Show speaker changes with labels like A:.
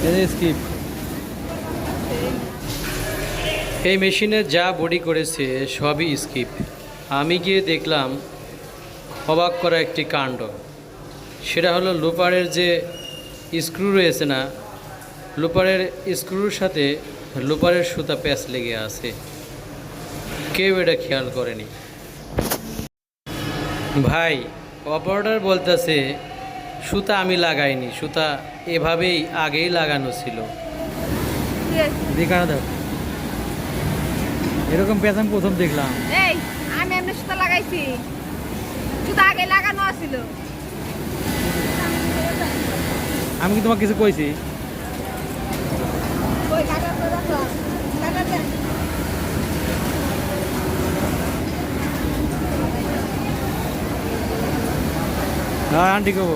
A: Skip. এই মেশিনে যা বডি করেছে সবই স্কিপ। আমি গিয়ে দেখলাম অবাক করা একটি কাণ্ড। সেটা হলো লোপারের যে স্ক্রু রয়েছে না, লোপারের স্ক্রুর সাথে লোপারের সুতা প্যাঁচ লেগে আছে। কেউ এটা খেয়াল করেনি। ভাই, অপারেটর বলতেছে সুতা আমি লাগাইনি, সুতা এভাবেই আগেই লাগানো ছিল। দেখানো দাও, এরকম প্যাঁচ আমি প্রথম দেখলাম।
B: এই আমি এমনি সুতা লাগাইছি, সুতা আগে লাগানো আছিল।
A: আমি কি তোমাকে কিছু কইছি?
B: ওই কাটাতে দেখো, কাটাতে
A: হ্যাঁ আন্টি কব